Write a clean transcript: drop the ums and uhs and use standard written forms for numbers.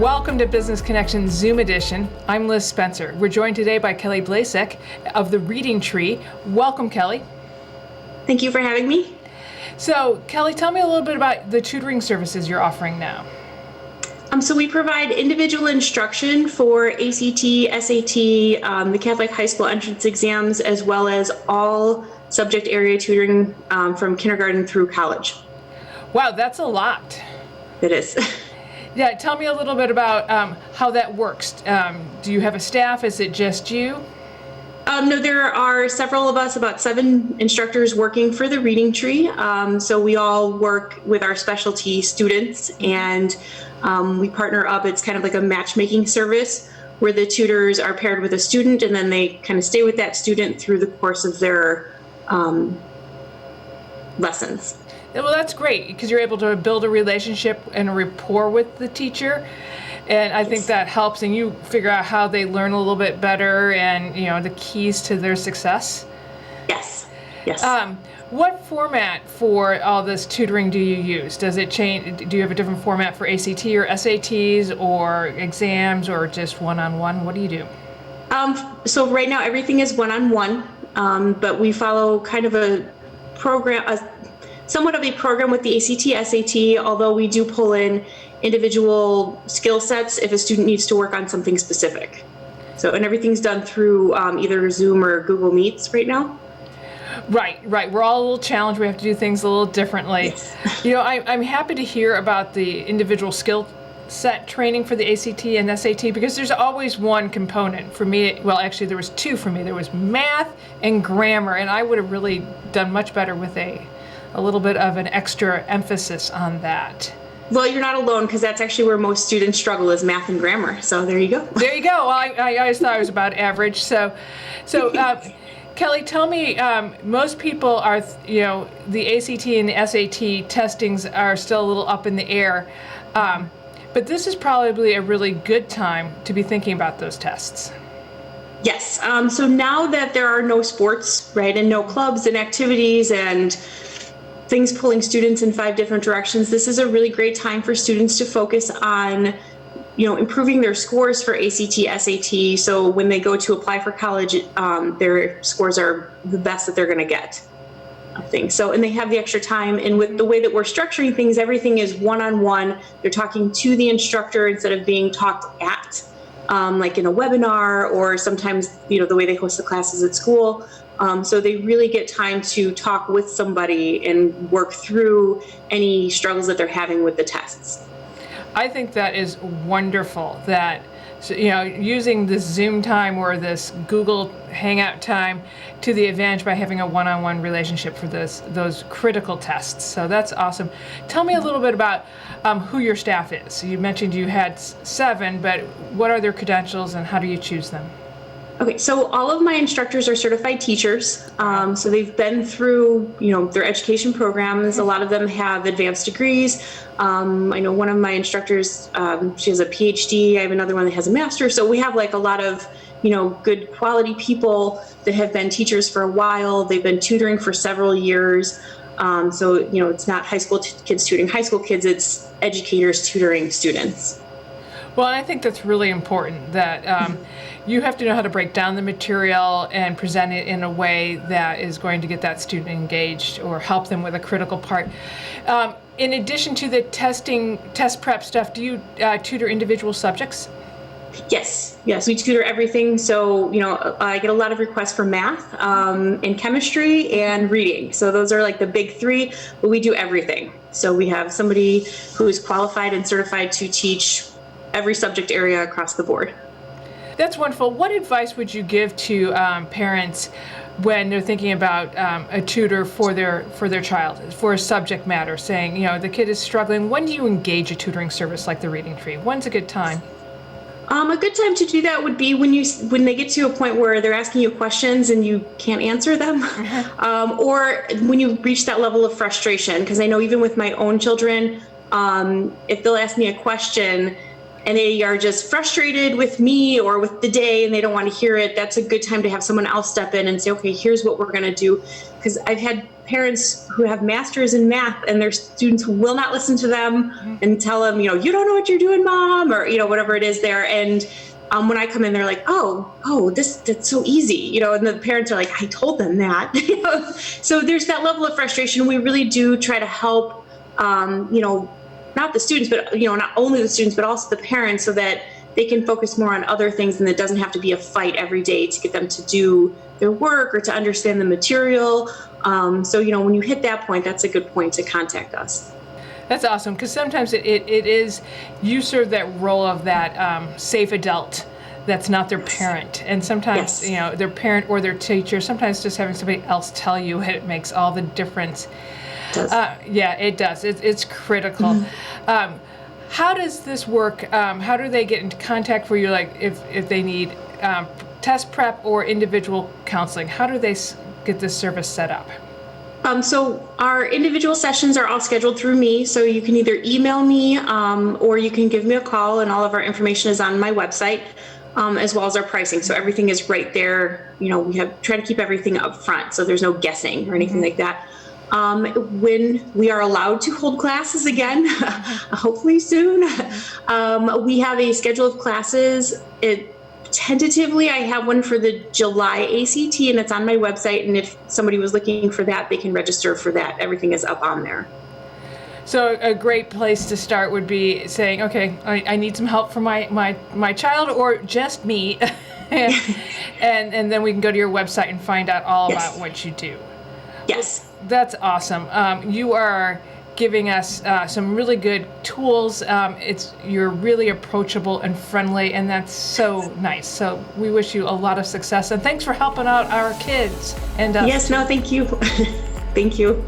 Welcome to Business Connection Zoom edition. I'm Liz Spencer. We're joined today by Kelly Blasek of the Reading Tree. Welcome, Kelly. Thank you for having me. So, Kelly, tell me a little bit about the tutoring services you're offering now. So we provide individual instruction for ACT, SAT, the Catholic high school entrance exams, as well as all subject area tutoring from kindergarten through college. Wow, that's a lot. It is. Yeah, tell me a little bit about how that works. Do you have a staff? Is it just you? No, there are several of us, about 7 instructors working for the Reading Tree. So we all work with our specialty students, and we partner up. It's kind of like a matchmaking service where the tutors are paired with a student, and then they kind of stay with that student through the course of their lessons. Well, that's great because you're able to build a relationship and a rapport with the teacher. And I think that helps, and you figure out how they learn a little bit better and, you know, the keys to their success. Yes. Yes. What format for all this tutoring do you use? Does it change? Do you have a different format for ACT or SATs or exams or just one-on-one? What do you do? So right now everything is one-on-one, but we follow kind of a program, somewhat of a program with the ACT, SAT, although we do pull in individual skill sets if a student needs to work on something specific. So, and everything's done through either Zoom or Google Meets right now. Right. We're all a little challenged. We have to do things a little differently. Yes. You know, I'm happy to hear about the individual skill set training for the ACT and SAT because there's always one component. For me, well, actually there was 2 for me. There was math and grammar, and I would have really done much better with a little bit of an extra emphasis on that. Well, you're not alone because that's actually where most students struggle is math and grammar. So there you go. There you go. Well, I always thought I was about average. So Kelly, tell me, most people are, you know, the ACT and the SAT testings are still a little up in the air. But this is probably a really good time to be thinking about those tests. Yes. So now that there are no sports, right, and no clubs and activities and things pulling students in 5 different directions, this is a really great time for students to focus on, you know, improving their scores for ACT, SAT. So when they go to apply for college, their scores are the best that they're going to get. So, and they have the extra time. And with the way that we're structuring things, everything is one-on-one. They're talking to the instructor instead of being talked at, like in a webinar, or sometimes, you know, the way they host the classes at school. So they really get time to talk with somebody and work through any struggles that they're having with the tests. I think that is wonderful that, you know, using this Zoom time or this Google Hangout time to the advantage by having a one-on-one relationship for those critical tests. So that's awesome. Tell me a little bit about who your staff is. You mentioned you had 7, but what are their credentials and how do you choose them? Okay, so all of my instructors are certified teachers. So they've been through, you know, their education programs. A lot of them have advanced degrees. I know one of my instructors, she has a PhD. I have another one that has a master's. So we have like a lot of, you know, good quality people that have been teachers for a while. They've been tutoring for several years. So, you know, it's not high school kids tutoring high school kids, it's educators tutoring students. Well, I think that's really important that you have to know how to break down the material and present it in a way that is going to get that student engaged or help them with a critical part. In addition to the test prep stuff, do you tutor individual subjects? Yes, we tutor everything. So, you know, I get a lot of requests for math, and chemistry and reading. So those are like the big 3, but we do everything. So we have somebody who is qualified and certified to teach every subject area across the board. That's wonderful. What advice would you give to parents when they're thinking about a tutor for their child, for a subject matter, saying, you know, the kid is struggling? When do you engage a tutoring service like the Reading Tree? When's a good time? A good time to do that would be when they get to a point where they're asking you questions and you can't answer them, or when you reach that level of frustration. Because I know even with my own children, if they'll ask me a question and they are just frustrated with me or with the day and they don't want to hear it, that's a good time to have someone else step in and say, okay, here's what we're going to do. Because I've had parents who have masters in math and their students will not listen to them and tell them, you don't know what you're doing, mom, or, whatever it is there. And when I come in, they're like, that's so easy, and the parents are like, I told them that. So there's that level of frustration. We really do try to help, not the students, but, not only the students, but also the parents, so that they can focus more on other things, and it doesn't have to be a fight every day to get them to do their work or to understand the material. So, when you hit that point, that's a good point to contact us. That's awesome, because sometimes it is, you serve that role of that safe adult that's not their parent. And sometimes, their parent or their teacher, sometimes just having somebody else tell you it makes all the difference. It does. Yeah, it does. It's critical. How does this work? How do they get into contact for you, like if they need test prep or individual counseling? How do they get this service set up? So our individual sessions are all scheduled through me. So you can either email me or you can give me a call, and all of our information is on my website, as well as our pricing. So everything is right there. We try to keep everything up front, so there's no guessing or anything like that. When we are allowed to hold classes again, hopefully soon, we have a schedule of classes. Tentatively, I have one for the July ACT, and it's on my website. And if somebody was looking for that, they can register for that. Everything is up on there. So a great place to start would be saying, okay, I need some help for my child, or just me. and then we can go to your website and find out all about what you do. Yes. That's awesome. You are giving us some really good tools. You're really approachable and friendly, and that's so nice. So we wish you a lot of success, and thanks for helping out our kids and us. Yes, no, thank you. Thank you.